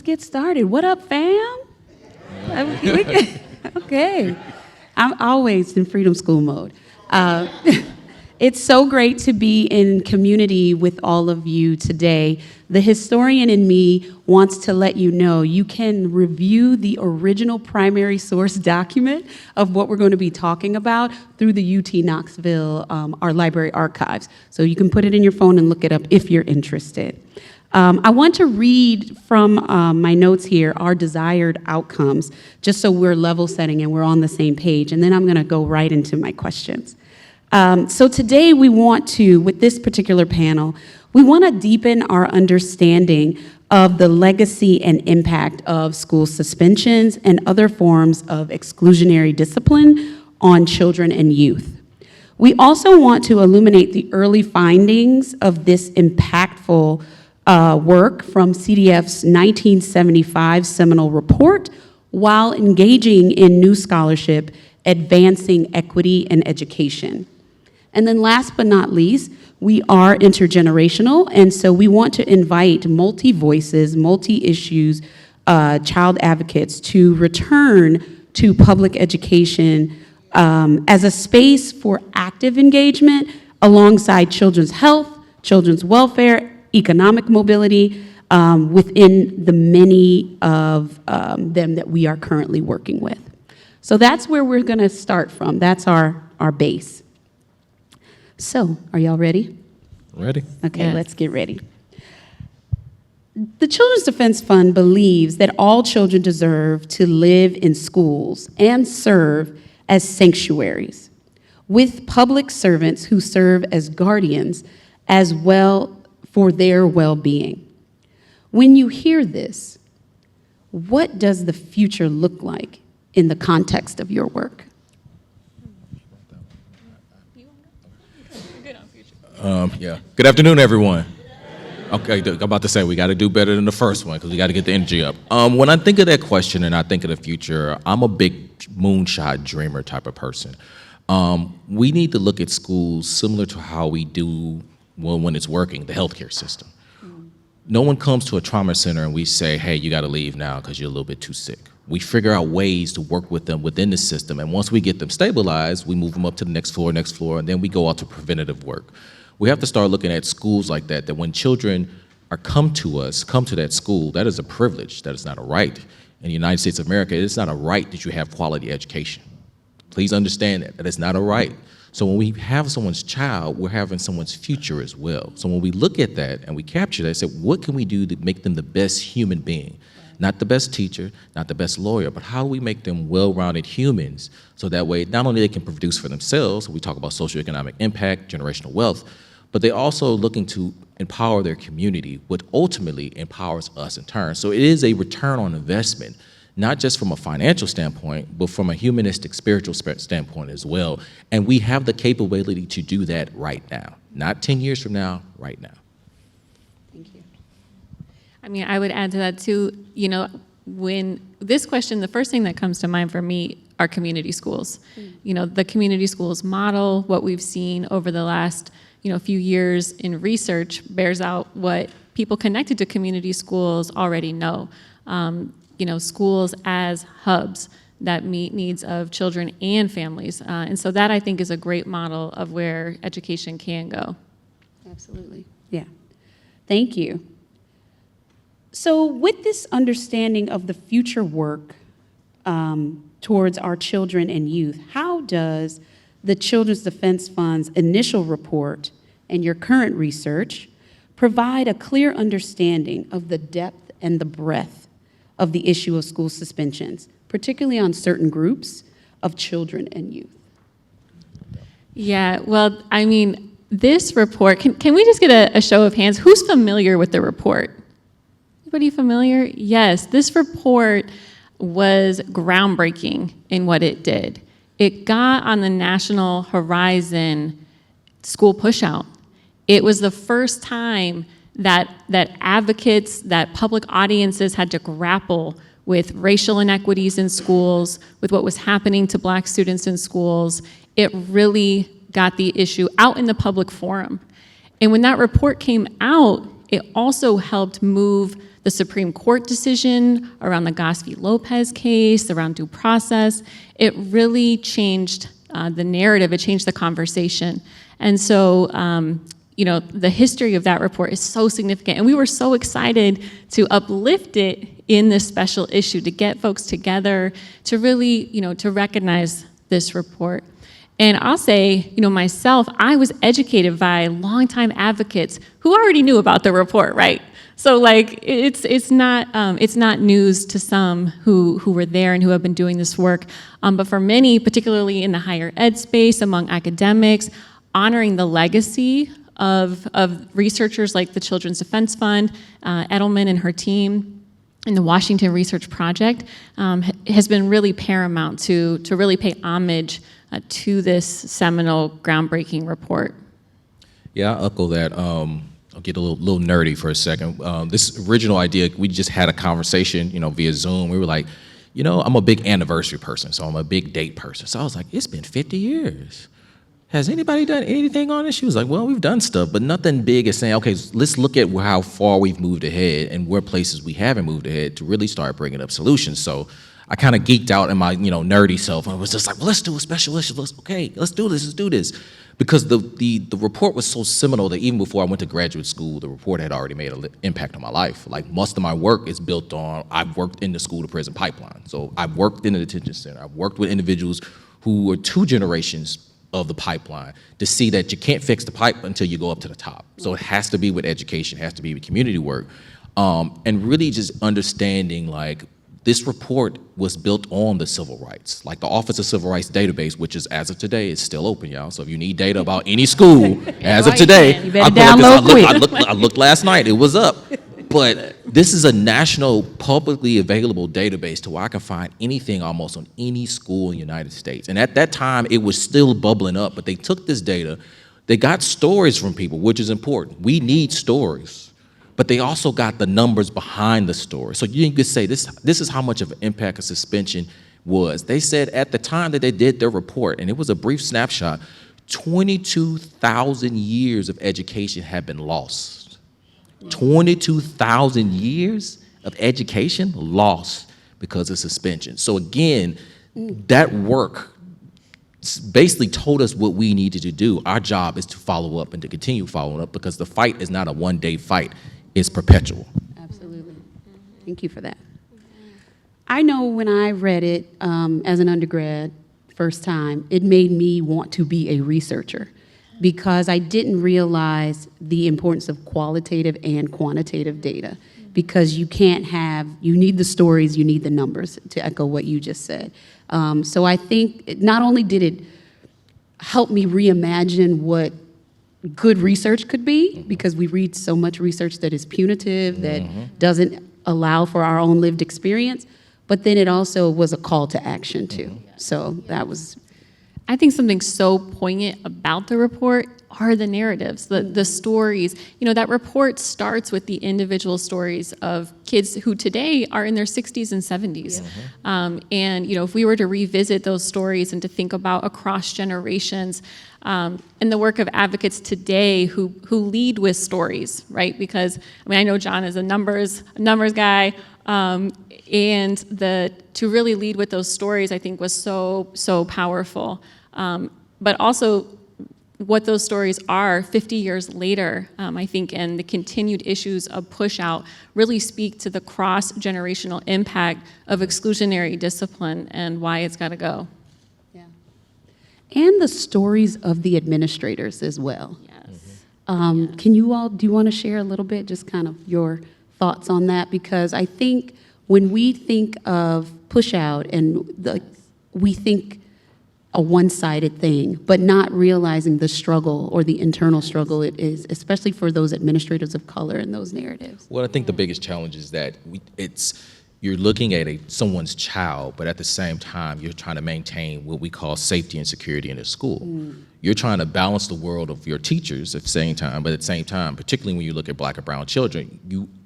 let's get started. What up, fam? Okay. I'm always in freedom school mode. It's so great to be in community with all of you today. The historian in me wants to let you know you can review the original primary source document of what we're going to be talking about through the UT Knoxville, our library archives. So you can put it in your phone and look it up if you're interested. I want to read from my notes here our desired outcomes, just so we're level setting and we're on the same page, and then I'm going to go right into my questions. So today we want to, with this particular panel, we want to deepen our understanding of the legacy and impact of school suspensions and other forms of exclusionary discipline on children and youth. We also want to illuminate the early findings of this impactful work from CDF's 1975 seminal report while engaging in new scholarship advancing equity and education. And then last but not least, we are intergenerational, and so we want to invite multi-voices, multi-issues, child advocates to return to public education as a space for active engagement alongside children's health, children's welfare, economic mobility within the many of them that we are currently working with. So that's where we're going to start from. That's our base. So, are y'all ready? Ready. Okay, Yes. Let's get ready. The Children's Defense Fund believes that all children deserve to live in schools and serve as sanctuaries, with public servants who serve as guardians as well for their well-being. When you hear this, what does the future look like in the context of your work? Yeah. Good afternoon, everyone. Okay, I'm about to say we got to do better than the first one because we got to get the energy up. When I think of that question and I think of the future, I'm a big moonshot dreamer type of person. We need to look at schools similar to how we do when it's working, the healthcare system. No one comes to a trauma center and we say, hey, you got to leave now because you're a little bit too sick. We figure out ways to work with them within the system, and once we get them stabilized, we move them up to the next floor, and then we go out to preventative work. We have to start looking at schools like that, that when children come to that school, that is a privilege, that is not a right. In the United States of America, it's not a right that you have quality education. Please understand that is not a right. So when we have someone's child, we're having someone's future as well. So when we look at that and we capture that, I said, what can we do to make them the best human being? Not the best teacher, not the best lawyer, but how do we make them well-rounded humans so that way not only they can produce for themselves, we talk about socioeconomic impact, generational wealth, but they're also looking to empower their community, which ultimately empowers us in turn. So it is a return on investment, not just from a financial standpoint, but from a humanistic, spiritual standpoint as well. And we have the capability to do that right now, not 10 years from now, right now. Thank you. I mean, I would add to that too, you know, when this question, the first thing that comes to mind for me are community schools. You know, the community schools model, what we've seen over the last, few years in research bears out what people connected to community schools already know. Schools as hubs that meet needs of children and families. And so that I think is a great model of where education can go. Absolutely. Yeah. Thank you. So with this understanding of the future work towards our children and youth, how does the Children's Defense Fund's initial report and your current research provide a clear understanding of the depth and the breadth of the issue of school suspensions, particularly on certain groups of children and youth? Yeah, well, I mean, this report, can we just get a show of hands? Who's familiar with the report? Anybody familiar? Yes, this report was groundbreaking in what it did. It got on the national horizon school pushout. It was the first time that advocates, that public audiences had to grapple with racial inequities in schools, with what was happening to Black students in schools. It really got the issue out in the public forum. And when that report came out, it also helped move the Supreme Court decision around the Goss v. Lopez case, around due process. It really changed the narrative, it changed the conversation. And so, the history of that report is so significant, and we were so excited to uplift it in this special issue, to get folks together, to really, to recognize this report. And I'll say, myself, I was educated by longtime advocates who already knew about the report, right? So like, it's not news to some who were there and who have been doing this work, but for many, particularly in the higher ed space, among academics, honoring the legacy of researchers like the Children's Defense Fund, Edelman and her team, and the Washington Research Project has been really paramount to really pay homage to this seminal, groundbreaking report. Yeah, I'll echo that. I'll get a little nerdy for a second. This original idea, we just had a conversation, via Zoom. We were like, I'm a big anniversary person, so I'm a big date person. So I was like, it's been 50 years. Has anybody done anything on it? She was like, well, we've done stuff, but nothing big is saying, okay, let's look at how far we've moved ahead and where places we haven't moved ahead to really start bringing up solutions. So I kind of geeked out in my, nerdy self and was just like, well, let's do a special issue. Let's do this. Because the report was so seminal that even before I went to graduate school, the report had already made an impact on my life. Like most of my work is built on, I've worked in the school to prison pipeline. So I've worked in the detention center. I've worked with individuals who were 2 generations of the pipeline to see that you can't fix the pipe until you go up to the top. So it has to be with education, it has to be with community work. And really just understanding like, this report was built on the civil rights, like the Office of Civil Rights database, which is, as of today, is still open, y'all. So if you need data about any school, as of today, you better download quick. I looked last night, it was up. But this is a national, publicly available database to where I can find anything almost on any school in the United States. And at that time, it was still bubbling up, but they took this data, they got stories from people, which is important. We need stories. But they also got the numbers behind the story. So you can say this is how much of an impact a suspension was. They said at the time that they did their report, and it was a brief snapshot, 22,000 years of education had been lost. 22,000 years of education lost because of suspension. So again, that work basically told us what we needed to do. Our job is to follow up and to continue following up because the fight is not a one-day fight. Is perpetual. Absolutely. Thank you for that. I know when I read it as an undergrad, first time, it made me want to be a researcher because I didn't realize the importance of qualitative and quantitative data because you need the stories, you need the numbers, to echo what you just said. So I think not only did it help me reimagine what good research could be, because we read so much research that is punitive, that doesn't allow for our own lived experience, but then it also was a call to action too. So that was... I think something so poignant about the report are the narratives, the stories. That report starts with the individual stories of kids who today are in their 60s and 70s. And if we were to revisit those stories and to think about across generations, and the work of advocates today who lead with stories, right? Because I know John is a numbers guy, and to really lead with those stories, I think, was so powerful. But also, what those stories are 50 years later, I think, and the continued issues of push out really speak to the cross-generational impact of exclusionary discipline and why it's got to go. Yeah. And the stories of the administrators as well. Yes. Do you want to share a little bit, just kind of your thoughts on that? Because I think when we think of push out we think a one-sided thing, but not realizing the struggle or the internal struggle it is, especially for those administrators of color in those narratives. Well, I think the biggest challenge is that you're looking at someone's child, but at the same time, you're trying to maintain what we call safety and security in the school. You're trying to balance the world of your teachers at the same time, but at the same time, particularly when you look at Black and brown children,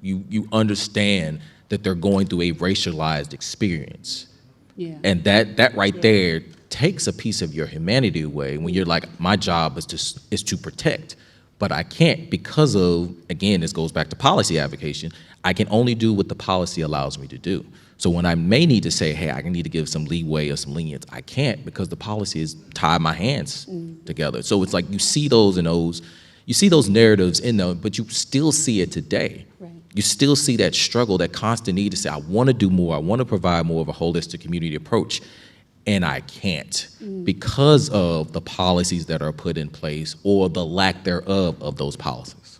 you understand that they're going through a racialized experience. Yeah. And that right there takes a piece of your humanity away when you're like, my job is to protect. But I can't because of, again, this goes back to policy advocacy. I can only do what the policy allows me to do. So when I may need to say, hey, I need to give some leeway or some lenience, I can't because the policy has tied my hands together. So it's like you see those narratives in them, but you still see it today. Right. You still see that struggle, that constant need to say, I want to do more, I want to provide more of a holistic community approach, and I can't because of the policies that are put in place or the lack thereof of those policies.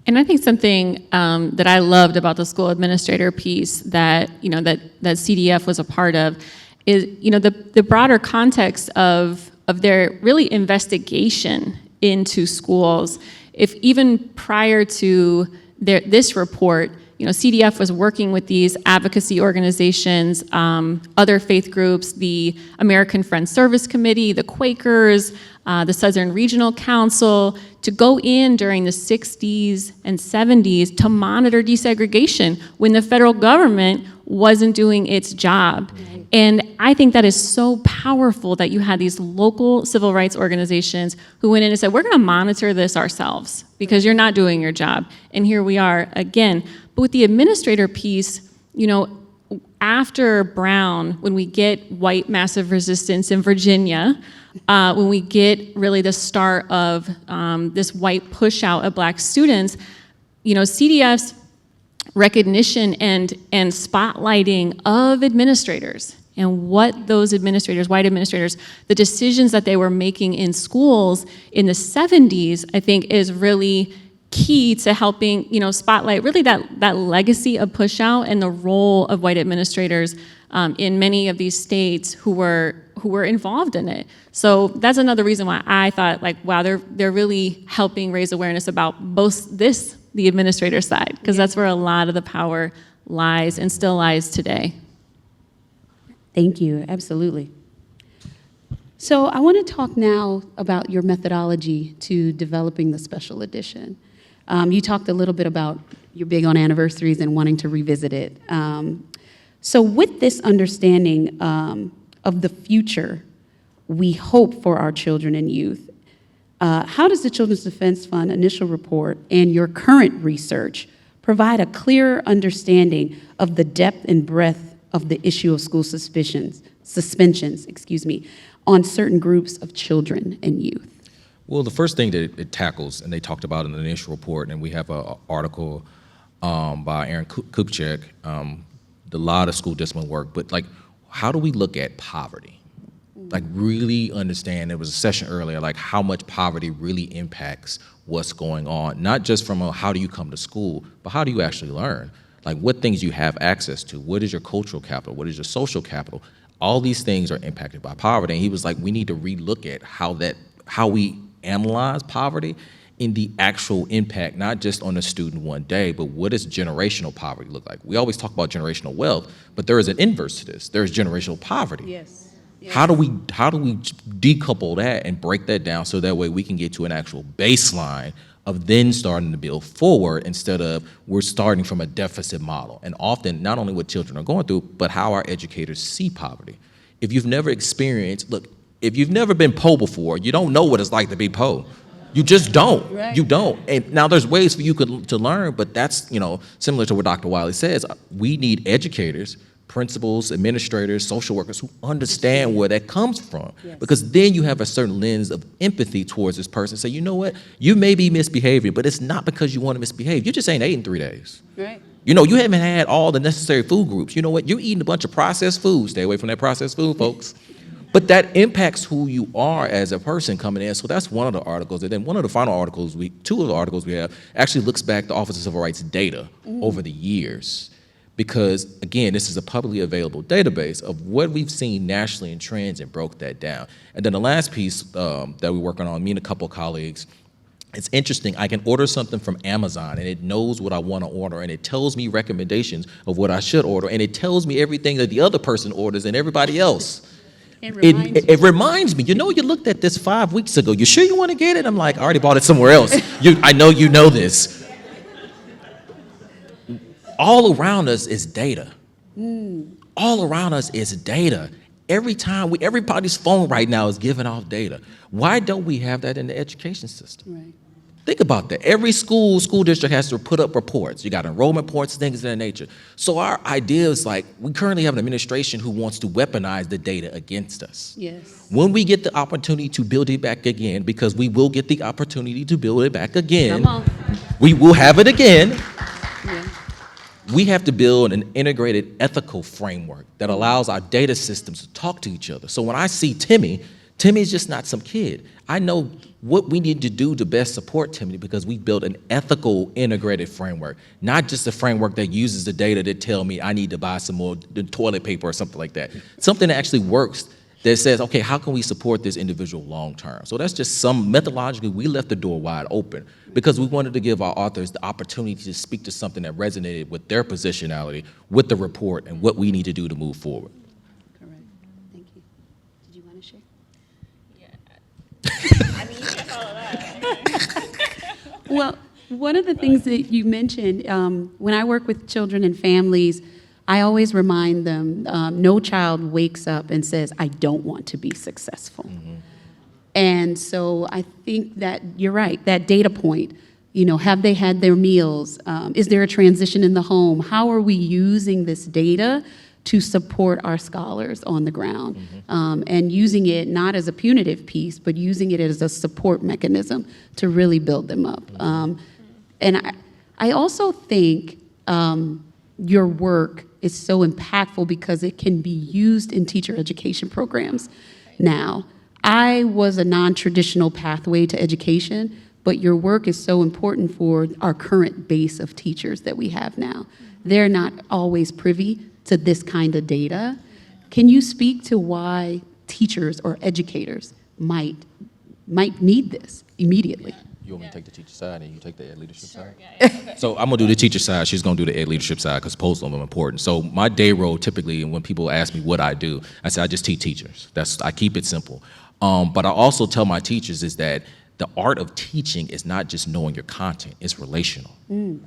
And I think something that I loved about the school administrator piece that that CDF was a part of is the broader context of their really investigation into schools. If even prior to this report, CDF was working with these advocacy organizations, other faith groups, the American Friends Service Committee, the Quakers, the Southern Regional Council, to go in during the 60s and 70s to monitor desegregation when the federal government wasn't doing its job. Right. And I think that is so powerful that you had these local civil rights organizations who went in and said, we're going to monitor this ourselves because you're not doing your job. And here we are again. But with the administrator piece, after Brown, when we get white massive resistance in Virginia, when we get really the start of this white push out of black students, CDF's recognition and spotlighting of administrators and what those administrators, white administrators, the decisions that they were making in schools in the 70s, I think is really key to helping, spotlight really that legacy of push out and the role of white administrators in many of these states who were involved in it. So that's another reason why I thought, wow, they're really helping raise awareness about both the administrator side, because that's where a lot of the power lies and still lies today. Thank you, absolutely. So I want to talk now about your methodology to developing the special edition. You talked a little bit about you're big on anniversaries and wanting to revisit it. So with this understanding of the future we hope for our children and youth, how does the Children's Defense Fund initial report and your current research provide a clearer understanding of the depth and breadth of the issue of school suspensions, on certain groups of children and youth? Well, the first thing that it tackles, and they talked about in the initial report, and we have an article by Aaron Kupchak, a lot of school discipline work, but how do we look at poverty? Really understand, there was a session earlier, how much poverty really impacts what's going on, not just from how do you come to school, but how do you actually learn? What things you have access to, what is your cultural capital, what is your social capital? All these things are impacted by poverty. And he was like, we need to relook at how we analyze poverty in the actual impact, not just on the student one day, but what does generational poverty look like? We always talk about generational wealth, but there is an inverse to this. There is generational poverty. Yes. How do we decouple that and break that down so that way we can get to an actual baseline of then starting to build forward instead of we're starting from a deficit model? And often, not only what children are going through, but how our educators see poverty. If you've never experienced, if you've never been poor before, you don't know what it's like to be poor. You just don't. Right. You don't. And now there's ways for you to learn, but that's, similar to what Dr. Wiley says, we need educators, principals, administrators, social workers who understand where that comes from. Yes. Because then you have a certain lens of empathy towards this person. Say, you know what, you may be misbehaving, but it's not because you want to misbehave. You just ain't ate in 3 days. Right. You haven't had all the necessary food groups. You know what, you're eating a bunch of processed food. Stay away from that processed food, folks. But that impacts who you are as a person coming in. So that's one of the articles. And then one of the final articles, two of the articles we have, actually looks back to Office of Civil Rights data over the years. Because, again, this is a publicly available database of what we've seen nationally in trends and broke that down. And then the last piece that we're working on, me and a couple of colleagues, it's interesting. I can order something from Amazon, and it knows what I want to order, and it tells me recommendations of what I should order, and it tells me everything that the other person orders and everybody else. It reminds me, you looked at this 5 weeks ago. You sure you want to get it? I'm like, I already bought it somewhere else. I know you know this. All around us is data. All around us is data. Everybody's phone right now is giving off data. Why don't we have that in the education system? Right. Think about that. Every school district has to put up reports. You got enrollment reports, things of that nature. So our idea is like, we currently have an administration who wants to weaponize the data against us. Yes. When we get the opportunity to build it back again, because we will get the opportunity to build it back again. Come on. We will have it again. Yeah. We have to build an integrated ethical framework that allows our data systems to talk to each other. So when I see Timmy's just not some kid. I know what we need to do to best support Timmy because we built an ethical integrated framework, not just a framework that uses the data to tell me I need to buy some more toilet paper or something like that. Something that actually works that says, okay, how can we support this individual long term? So that's just some methodologically, we left the door wide open because we wanted to give our authors the opportunity to speak to something that resonated with their positionality, with the report, and what we need to do to move forward. Correct. Thank you. Did you want to share? I mean, you can follow that. Well, one of the things that you mentioned, when I work with children and families, I always remind them, no child wakes up and says, I don't want to be successful. Mm-hmm. And so I think that you're right, that data point, have they had their meals? Is there a transition in the home? How are we using this data to support our scholars on the ground? Mm-hmm. And using it not as a punitive piece, but using it as a support mechanism to really build them up. Mm-hmm. And I also think your work is so impactful because it can be used in teacher education programs now. I was a non-traditional pathway to education, but your work is so important for our current base of teachers that we have now. They're not always privy to this kind of data. Can you speak to why teachers or educators might need this immediately? You want me to take the teacher side and you take the ed leadership side? Yeah. So I'm gonna do the teacher side, she's gonna do the ed leadership side because both of them are important. So my day role typically, and when people ask me what I do, I say I just teach teachers. I keep it simple. But I also tell my teachers is that the art of teaching is not just knowing your content, it's relational. Mm.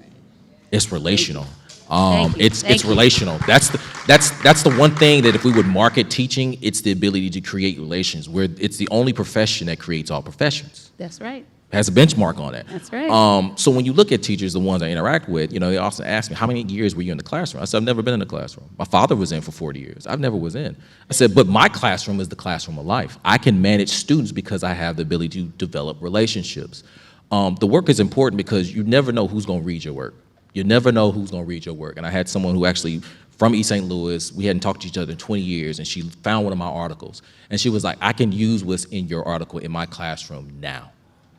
It's relational. It's relational. That's the one thing that if we would market teaching, it's the ability to create relations. Where it's the only profession that creates all professions. That's right. Has a benchmark on that. That's right. So when you look at teachers, the ones I interact with, they often ask me, how many years were you in the classroom? I said, I've never been in the classroom. My father was in for 40 years. I've never was in. I said, but my classroom is the classroom of life. I can manage students because I have the ability to develop relationships. The work is important because you never know who's going to read your work. You never know who's going to read your work. And I had someone who actually, from East St. Louis, we hadn't talked to each other in 20 years, and she found one of my articles. And she was like, I can use what's in your article in my classroom now.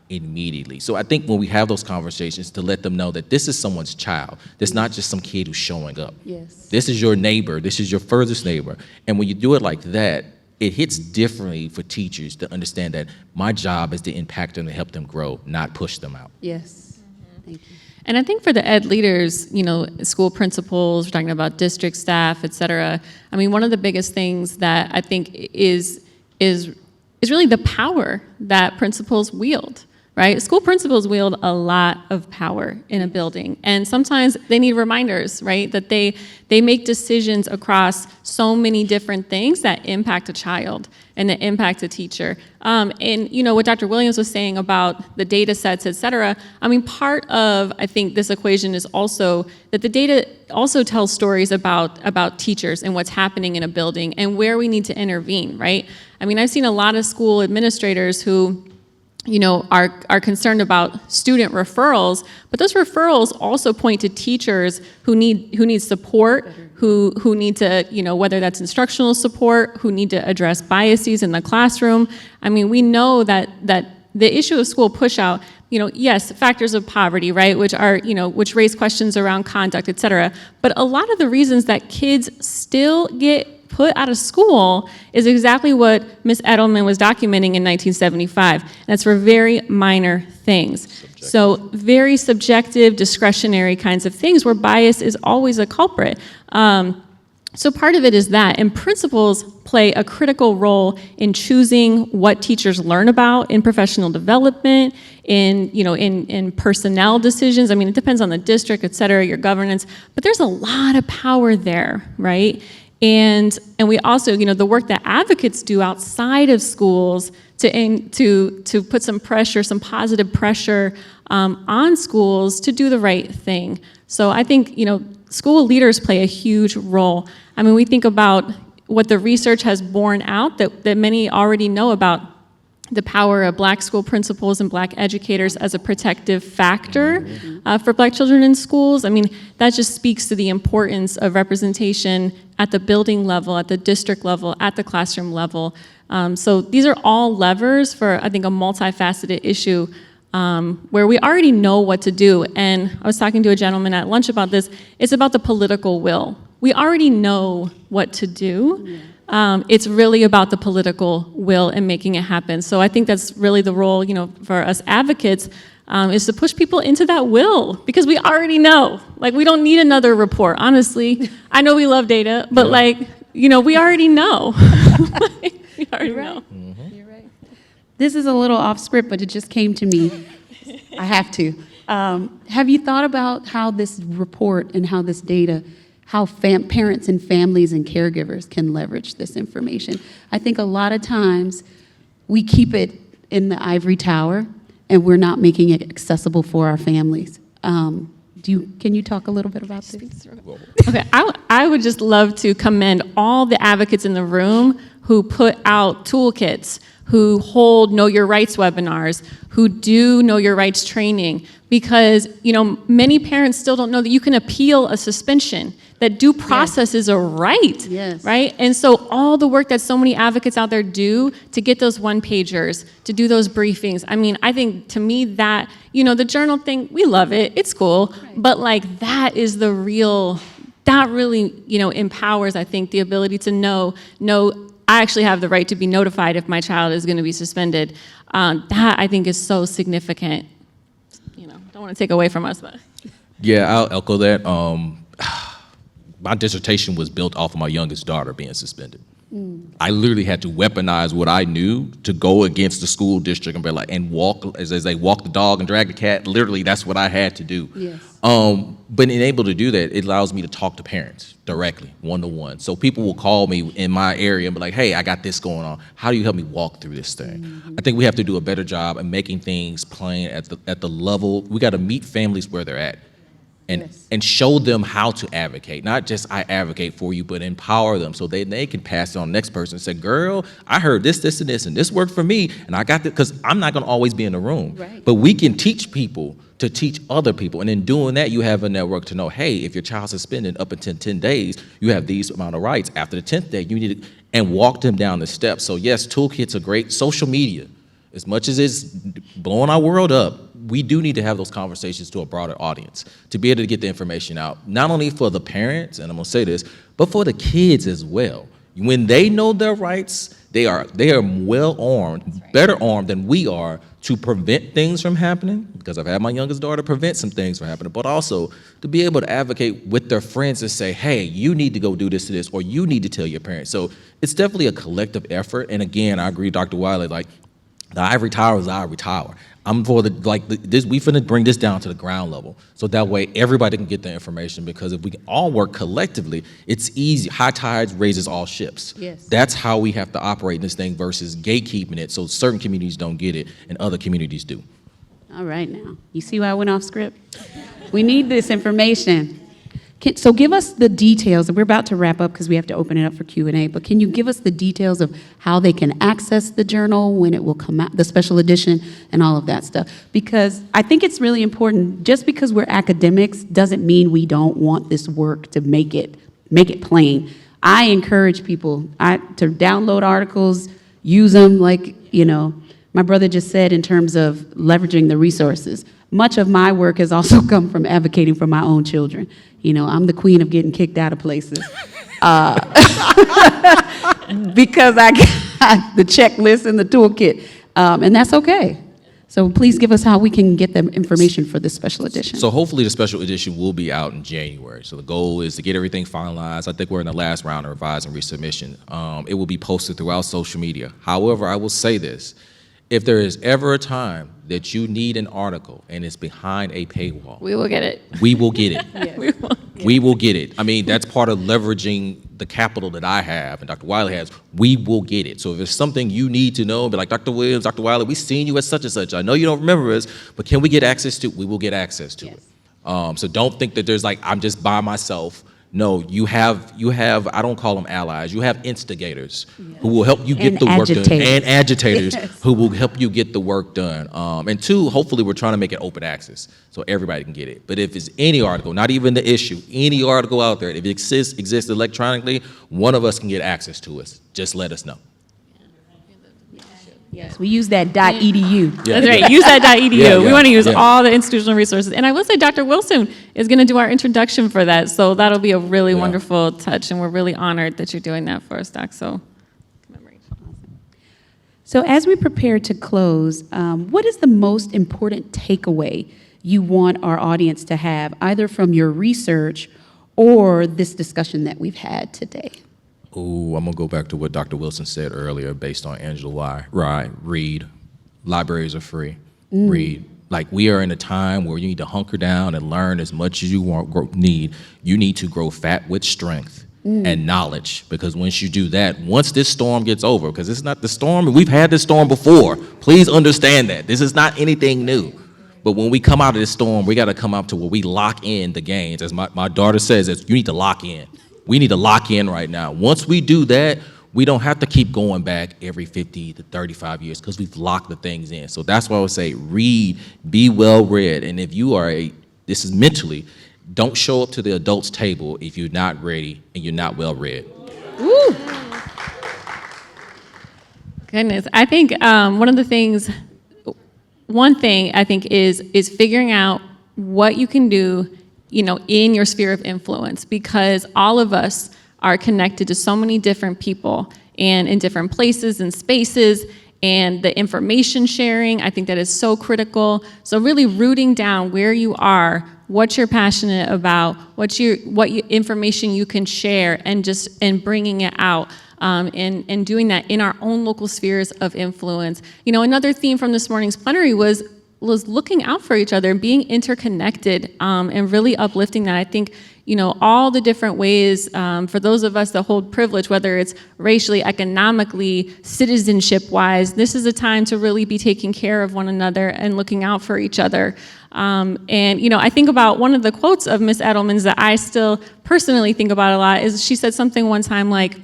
Immediately. So I think when we have those conversations to let them know that this is someone's child. This not just some kid who's showing up. Yes. This is your neighbor. This is your furthest neighbor. And when you do it like that, it hits differently for teachers to understand that my job is to impact them and help them grow, not push them out. Yes. Mm-hmm. Thank you. And I think for the ed leaders, school principals, we're talking about district staff, et cetera. I mean, one of the biggest things that I think is really the power that principals wield. Right? School principals wield a lot of power in a building, and sometimes they need reminders, right? That they make decisions across so many different things that impact a child and that impact a teacher. And what Dr. Williams was saying about the data sets, et cetera, I mean, part of, I think, this equation is also that the data also tells stories about teachers and what's happening in a building and where we need to intervene, right? I mean, I've seen a lot of school administrators who are concerned about student referrals, but those referrals also point to teachers who need support, who need to, whether that's instructional support, who need to address biases in the classroom. I mean, we know that the issue of school pushout, yes, factors of poverty, right, which raise questions around conduct, et cetera, but a lot of the reasons that kids still get put out of school is exactly what Ms. Edelman was documenting in 1975. And that's for very minor things. Subjective. So very subjective, discretionary kinds of things where bias is always a culprit. So part of it is that, and principals play a critical role in choosing what teachers learn about in professional development, in personnel decisions. I mean, it depends on the district, et cetera, your governance, but there's a lot of power there, right? And we also, the work that advocates do outside of schools to put some pressure, some positive pressure on schools to do the right thing. So I think, school leaders play a huge role. I mean, we think about what the research has borne out that many already know about the power of Black school principals and Black educators as a protective factor for Black children in schools. I mean, that just speaks to the importance of representation at the building level, at the district level, at the classroom level. So these are all levers for, I think, a multifaceted issue where we already know what to do. And I was talking to a gentleman at lunch about this. It's about the political will. We already know what to do. It's really about the political will and making it happen. So I think that's really the role, for us advocates, is to push people into that will, because we already know. Like, we don't need another report, honestly. I know we love data, but we already know. We already know. You're right. This is a little off script, but it just came to me. I have to. Have you thought about how this report and how this data, how parents and families and caregivers can leverage this information? I think a lot of times we keep it in the ivory tower and we're not making it accessible for our families. Can you talk a little bit about this? Okay, I would just love to commend all the advocates in the room who put out toolkits, who hold Know Your Rights webinars, who do Know Your Rights training, because many parents still don't know that you can appeal a suspension, that due process is a right, right? And so all the work that so many advocates out there do to get those one-pagers, to do those briefings, I mean, I think to me that, the journal thing, we love it, it's cool, but that is the real, that really, empowers, I think, the ability to know, I actually have the right to be notified if my child is going to be suspended. That, I think, is so significant. Don't want to take away from us, but. Yeah, I'll echo that. My dissertation was built off of my youngest daughter being suspended. I literally had to weaponize what I knew to go against the school district and be like, and walk, as they walk the dog and drag the cat. Literally, that's what I had to do. Yes. But being able to do that, it allows me to talk to parents directly, one-to-one. So people will call me in my area and be like, hey, I got this going on. How do you help me walk through this thing? I think we have to do a better job of making things plain at the level. We got to meet families where they're at. And show them how to advocate. Not just I advocate for you, but empower them so they can pass it on to the next person and say, girl, I heard this, this, and this, and this worked for me, and I got this, because I'm not gonna always be in the room. Right. But we can teach people to teach other people. And in doing that, you have a network to know, hey, if your child's suspended up until 10 days, you have these amount of rights. After the 10th day, you need to, and walk them down the steps. So yes, toolkits are great. Social media, as much as it's blowing our world up, we do need to have those conversations to a broader audience to be able to get the information out, not only for the parents, and I'm gonna say this, but for the kids as well. When they know their rights, they are well armed, better armed than we are to prevent things from happening, because I've had my youngest daughter prevent some things from happening, but also to be able to advocate with their friends and say, hey, you need to go do this to this, or you need to tell your parents. So it's definitely a collective effort. And again, I agree, Dr. Wiley, the ivory tower is the ivory tower. I'm for we finna bring this down to the ground level, so that way everybody can get the information, because if we can all work collectively, it's easy. High tides raises all ships. Yes. That's how we have to operate in this thing versus gatekeeping it so certain communities don't get it and other communities do. All right now. You see why I went off script? We need this information. So give us the details. We're about to wrap up because we have to open it up for Q&A, but can you give us the details of how they can access the journal, when it will come out, the special edition, and all of that stuff? Because I think it's really important. Just because we're academics doesn't mean we don't want this work to make it plain. I encourage people to download articles, use them like, my brother just said, in terms of leveraging the resources. Much of my work has also come from advocating for my own children. I'm the queen of getting kicked out of places because I got the checklist and the toolkit, and that's okay. So please give us how we can get the information for this special edition. So hopefully the special edition will be out in January. So the goal is to get everything finalized. I think we're in the last round of revise and resubmission. It will be posted throughout social media. However, I will say this. If there is ever a time that you need an article and it's behind a paywall, we will get it. We will get it. Yes. We will get it. I mean, that's part of leveraging the capital that I have and Dr. Wiley has, we will get it. So if there's something you need to know, be like, Dr. Williams, Dr. Wiley, we've seen you at such and such. I know you don't remember us, but can we get access to it? We will get access to it. So don't think that there's like, I'm just by myself. No, you have, I don't call them allies, you have instigators who will help you get And the work done, agitators. and agitators who will help you get the work done. And two, hopefully we're trying to make it open access so everybody can get it. But if it's any article, not even the issue, any article out there, if it exists electronically, one of us can get access to it. Just let us know. Yes, we use that .edu. Yeah. That's right. Use that .edu. Yeah, We yeah, want to use yeah. all the institutional resources. And I will say Dr. Wilson is going to do our introduction for that. So that'll be a really Yeah. wonderful touch. And we're really honored that you're doing that for us, Doc. So So as we prepare to close, what is the most important takeaway you want our audience to have, either from your research or this discussion that we've had today? Ooh, I'm gonna go back to what Dr. Wilson said earlier based on Angela Rye. Read. Libraries are free. Read. Like, we are in a time where you need to hunker down and learn as much as you need. You need to grow fat with strength and knowledge, because once you do that, once this storm gets over, because it's not the storm, we've had this storm before. Please understand that. This is not anything new. But when we come out of this storm, we gotta come out to where we lock in the gains. As my daughter says, you need to lock in. We need to lock in right now. Once we do that, we don't have to keep going back every 50 to 35 years because we've locked the things in. So that's why I would say read, be well read. And if you are this is mentally, don't show up to the adults table if you're not ready and you're not well read. Woo. Goodness. I think one thing I think is figuring out what you can do, in your sphere of influence, because all of us are connected to so many different people and in different places and spaces, and the information sharing, I think that is so critical. So really rooting down where you are, what you're passionate about, what information you can share, and bringing it out. And doing that in our own local spheres of influence. Another theme from this morning's plenary was looking out for each other, being interconnected, and really uplifting that. I think, all the different ways, for those of us that hold privilege, whether it's racially, economically, citizenship-wise, this is a time to really be taking care of one another and looking out for each other. I think about one of the quotes of Miss Edelman's that I still personally think about a lot is she said something one time like,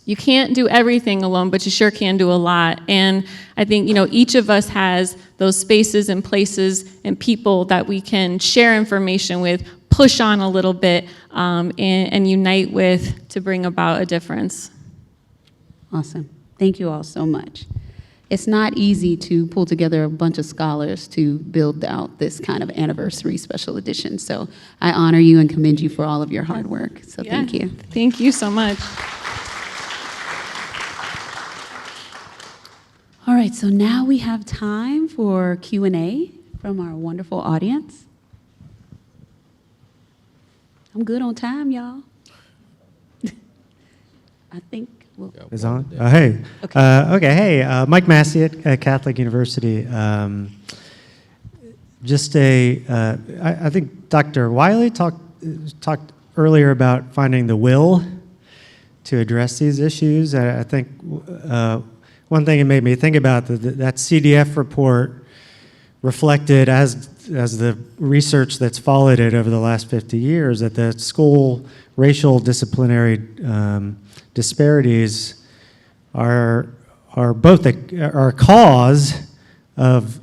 you can't do everything alone, but you sure can do a lot. And I think, each of us has those spaces and places and people that we can share information with, push on a little bit, and unite with to bring about a difference. Awesome. Thank you all so much. It's not easy to pull together a bunch of scholars to build out this kind of anniversary special edition. So I honor you and commend you for all of your hard work. So thank you. Thank you so much. All right, so now we have time for Q&A from our wonderful audience. I'm good on time, y'all. I think we'll... Is on? Hey. Okay. Hey, Mike Massey at Catholic University. I think Dr. Wiley talked earlier about finding the will to address these issues. I think one thing it made me think about that CDF report reflected as the research that's followed it over the last 50 years, that the school racial disciplinary disparities are both a cause of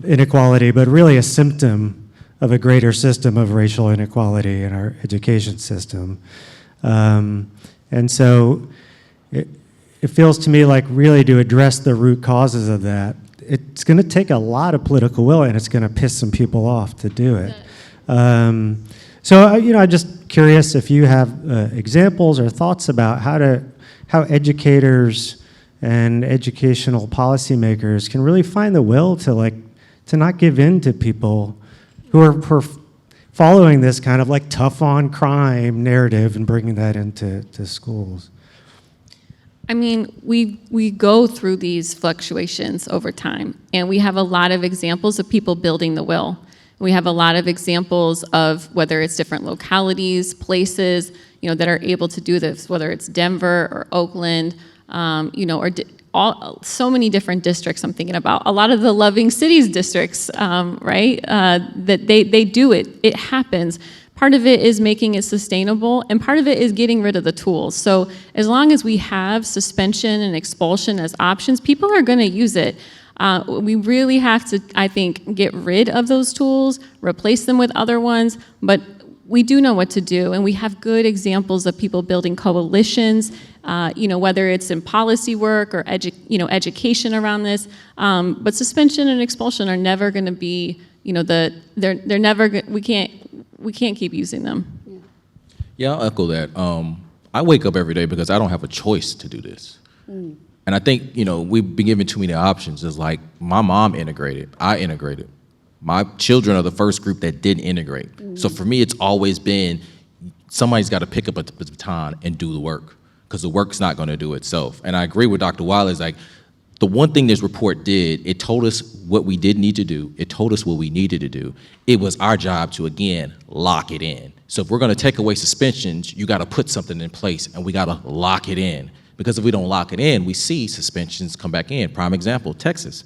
inequality, but really a symptom of a greater system of racial inequality in our education system. And so it feels to me like really to address the root causes of that, it's going to take a lot of political will, and it's going to piss some people off to do it. I'm just curious if you have examples or thoughts about how educators and educational policymakers can really find the will to not give in to people who are following this kind of like tough on crime narrative and bringing that into schools. I mean, we go through these fluctuations over time, and we have a lot of examples of people building the will. We have a lot of examples of whether it's different localities, places, that are able to do this, whether it's Denver or Oakland, or so many different districts I'm thinking about. A lot of the Loving Cities districts, right, that they do it. It happens. Part of it is making it sustainable, and part of it is getting rid of the tools. So as long as we have suspension and expulsion as options, people are going to use it. We really have to, I think, get rid of those tools, replace them with other ones, but we do know what to do, and we have good examples of people building coalitions, whether it's in policy work or education around this. But suspension and expulsion are never going to be, they're never. We can't keep using them. Yeah, I'll echo that. I wake up every day because I don't have a choice to do this. And I think, we've been given too many options. It's like my mom integrated, I integrated. My children are the first group that didn't integrate. So for me, it's always been somebody's got to pick up a baton and do the work, because the work's not going to do itself. And I agree with Dr. Wiley. It's like the one thing this report did, it told us what we did need to do. It told us what we needed to do. It was our job to, again, lock it in. So if we're going to take away suspensions, you got to put something in place, and we got to lock it in. Because if we don't lock it in, we see suspensions come back in. Prime example, Texas.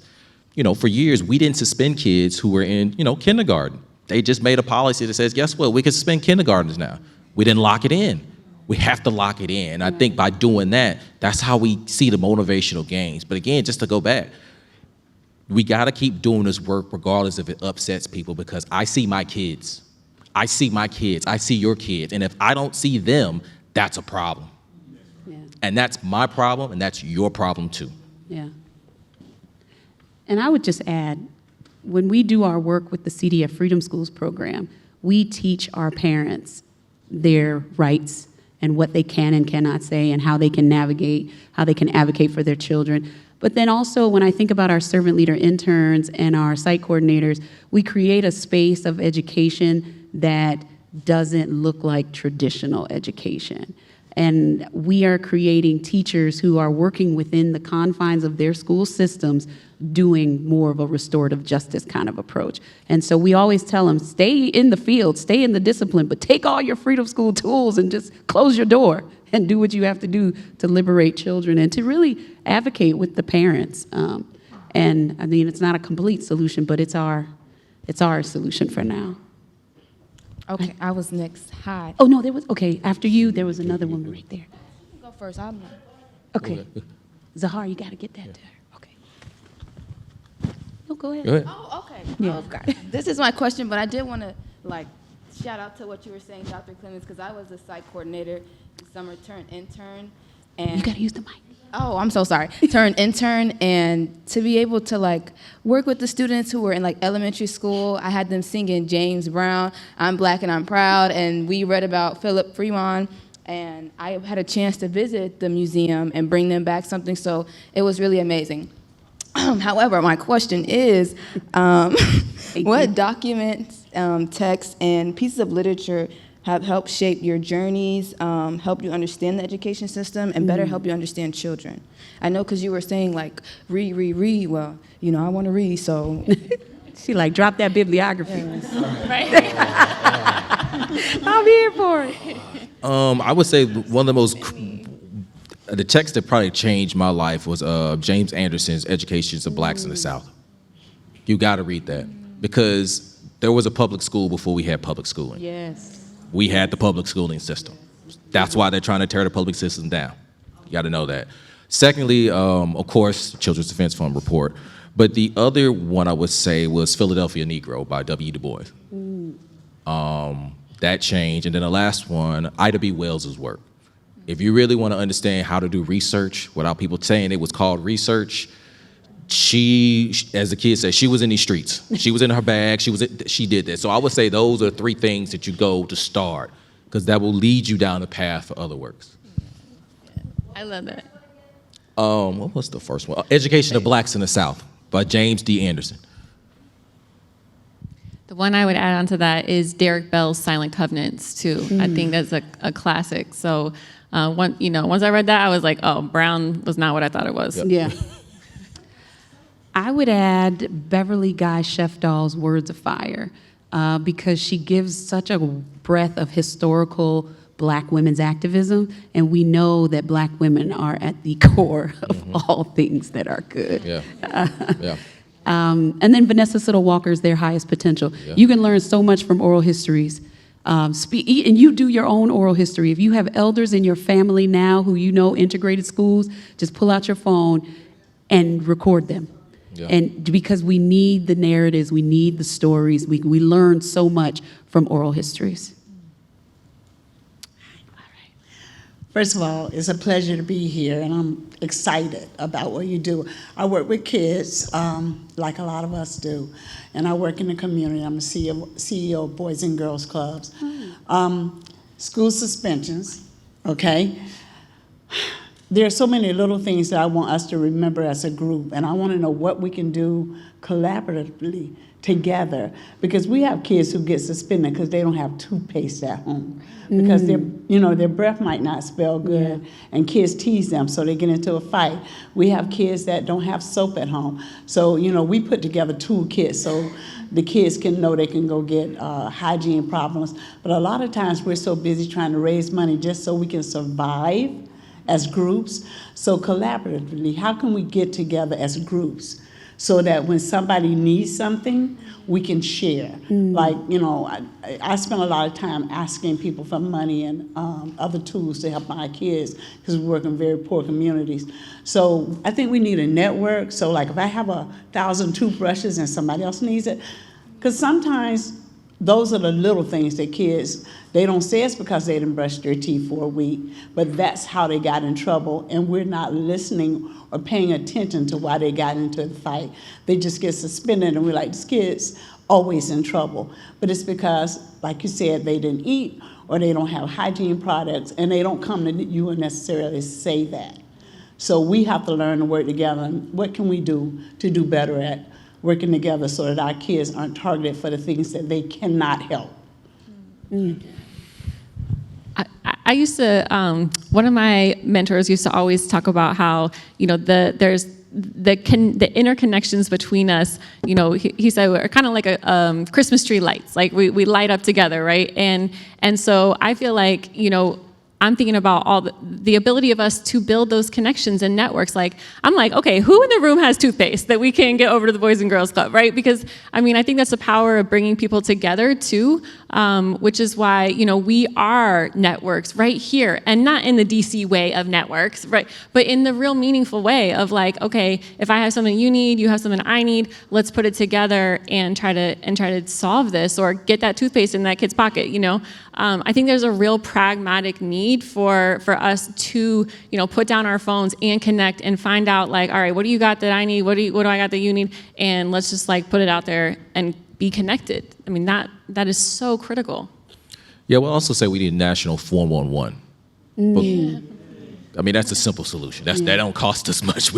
For years, we didn't suspend kids who were in, kindergarten. They just made a policy that says, guess what? We can suspend kindergartners now. We didn't lock it in. We have to lock it in. And I think by doing that, that's how we see the motivational gains. But again, just to go back, we got to keep doing this work regardless if it upsets people, because I see my kids. I see my kids. I see your kids. And if I don't see them, that's a problem. Yeah. And that's my problem, and that's your problem too. Yeah. And I would just add, when we do our work with the CDF Freedom Schools program, we teach our parents their rights and what they can and cannot say, and how they can navigate, how they can advocate for their children. But then also, when I think about our servant leader interns and our site coordinators, we create a space of education that doesn't look like traditional education. And we are creating teachers who are working within the confines of their school systems, doing more of a restorative justice kind of approach. And so we always tell them, stay in the field, stay in the discipline, but take all your freedom school tools and just close your door and do what you have to do to liberate children and to really advocate with the parents. And I mean, it's not a complete solution, but it's our solution for now. Okay, I was next. Hi. Oh, no, okay, after you, there was another woman right there. Go first. I'm Okay. Zahar, you got to get that to her. Okay. No, go ahead. Go ahead. Oh, okay. Yeah. Oh, God. This is my question, but I did want to, shout out to what you were saying, Dr. Clemens, because I was a site coordinator, summer intern. And You got to use the mic. Oh, I'm so sorry. Turned intern, and to be able to work with the students who were in elementary school, I had them singing James Brown, I'm Black and I'm Proud, and we read about Philip Fremont, and I had a chance to visit the museum and bring them back something, so it was really amazing. However, my question is, what documents, texts, and pieces of literature have helped shape your journeys, help you understand the education system, and better help you understand children? I know, because you were saying, read. Well, I want to read, so. She drop that bibliography. Right? I'm here for it. I would say one of the text that probably changed my life was James Anderson's Educations of Blacks in the South. You got to read that, because there was a public school before we had public schooling. Yes. We had the public schooling system. That's why they're trying to tear the public system down. You got to know that. Secondly, of course, Children's Defense Fund report. But the other one I would say was Philadelphia Negro by W. Du Bois. That changed. And then the last one, Ida B. Wells's work. If you really want to understand how to do research without people saying it was called research, she, as the kids say, she was in these streets. She was in her bag. She did that. So I would say those are 3 things that you go to start, because that will lead you down the path for other works. I love that. What was the first one? Education of Blacks in the South by James D. Anderson. The one I would add on to that is Derek Bell's Silent Covenants, too. I think that's a classic. So, once I read that, I was like, oh, Brown was not what I thought it was. Yep. Yeah. I would add Beverly Guy Sheftall's Words of Fire. because she gives such a breadth of historical Black women's activism, and we know that Black women are at the core of all things that are good. Yeah. Yeah. And then Vanessa Siddle Walker's Their Highest Potential. Yeah. You can learn so much from oral histories. And you do your own oral history. If you have elders in your family now who you know integrated schools, just pull out your phone and record them. Yeah. And because we need the narratives, we need the stories, we learn so much from oral histories. First of all, it's a pleasure to be here, and I'm excited about what you do. I work with kids, like a lot of us do, and I work in the community. I'm the CEO of Boys and Girls Clubs. School suspensions, okay? There are so many little things that I want us to remember as a group, and I want to know what we can do collaboratively together, because we have kids who get suspended because they don't have toothpaste at home, because their breath might not smell good, and kids tease them, so they get into a fight. We have kids that don't have soap at home, so we put together toolkits so the kids can know they can go get hygiene problems. But a lot of times we're so busy trying to raise money just so we can survive as groups. So collaboratively, how can we get together as groups so that when somebody needs something, we can share? Like, I spend a lot of time asking people for money and other tools to help my kids, because we work in very poor communities. So I think we need a network. So like if I have 1,000 toothbrushes and somebody else needs it, because sometimes those are the little things that kids, they don't say it's because they didn't brush their teeth for a week, but that's how they got in trouble, and we're not listening or paying attention to why they got into the fight. They just get suspended, and we're like, this kid's always in trouble. But it's because, like you said, they didn't eat, or they don't have hygiene products, and they don't come to you and necessarily say that. So we have to learn to work together, and what can we do to do better at working together so that our kids aren't targeted for the things that they cannot help? I used to, one of my mentors used to always talk about how, there's the interconnections between us. He said we're kind of like a Christmas tree lights, like we light up together, right? And so I feel like, I'm thinking about all the ability of us to build those connections and networks. Like, I'm like, okay, who in the room has toothpaste that we can get over to the Boys and Girls Club, right? Because, I think that's the power of bringing people together, too, which is why, we are networks right here, and not in the DC way of networks, right? But in the real meaningful way of like, okay, if I have something you need, you have something I need, let's put it together and try to solve this, or get that toothpaste in that kid's pocket, I think there's a real pragmatic need for us to, put down our phones and connect and find out, like, all right, what do you got that I need? What do I got that you need? And let's just like put it out there and be connected. That is so critical. Yeah, we'll also say we need a national 411. That's a simple solution. That don't cost us much.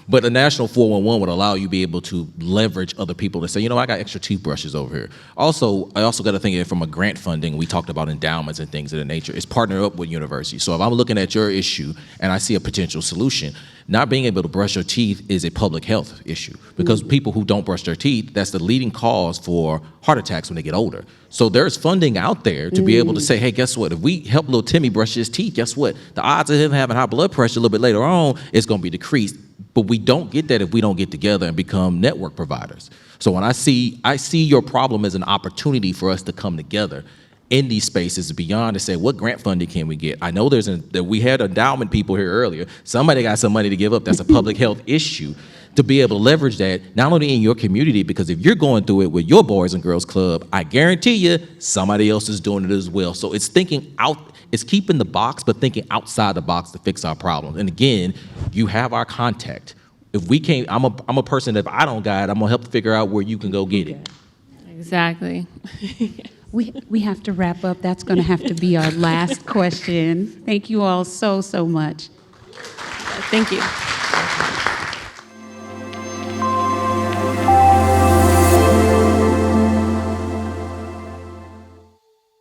But a national 411 would allow you to be able to leverage other people to say, I got extra toothbrushes over here. I also got to think of it from a grant funding. We talked about endowments and things of that nature. It's partner up with universities. So if I'm looking at your issue and I see a potential solution, not being able to brush your teeth is a public health issue, because people who don't brush their teeth, that's the leading cause for heart attacks when they get older. So there's funding out there to be able to say, hey, guess what? If we help little Timmy brush his teeth, guess what? The odds of him having high blood pressure a little bit later on is going to be decreased. But we don't get that if we don't get together and become network providers. So when I see your problem as an opportunity for us to come together in these spaces beyond to say, what grant funding can we get? I know that we had endowment people here earlier. Somebody got some money to give up. That's a public health issue. To be able to leverage that, not only in your community, because if you're going through it with your Boys and Girls Club, I guarantee you somebody else is doing it as well. So it's thinking out, it's keeping the box, but thinking outside the box to fix our problems. And again, you have our contact. If we can't, I'm a person that if I don't got it, I'm gonna help figure out where you can go get it. Exactly. We have to wrap up. That's going to have to be our last question. Thank you all so much. Thank you.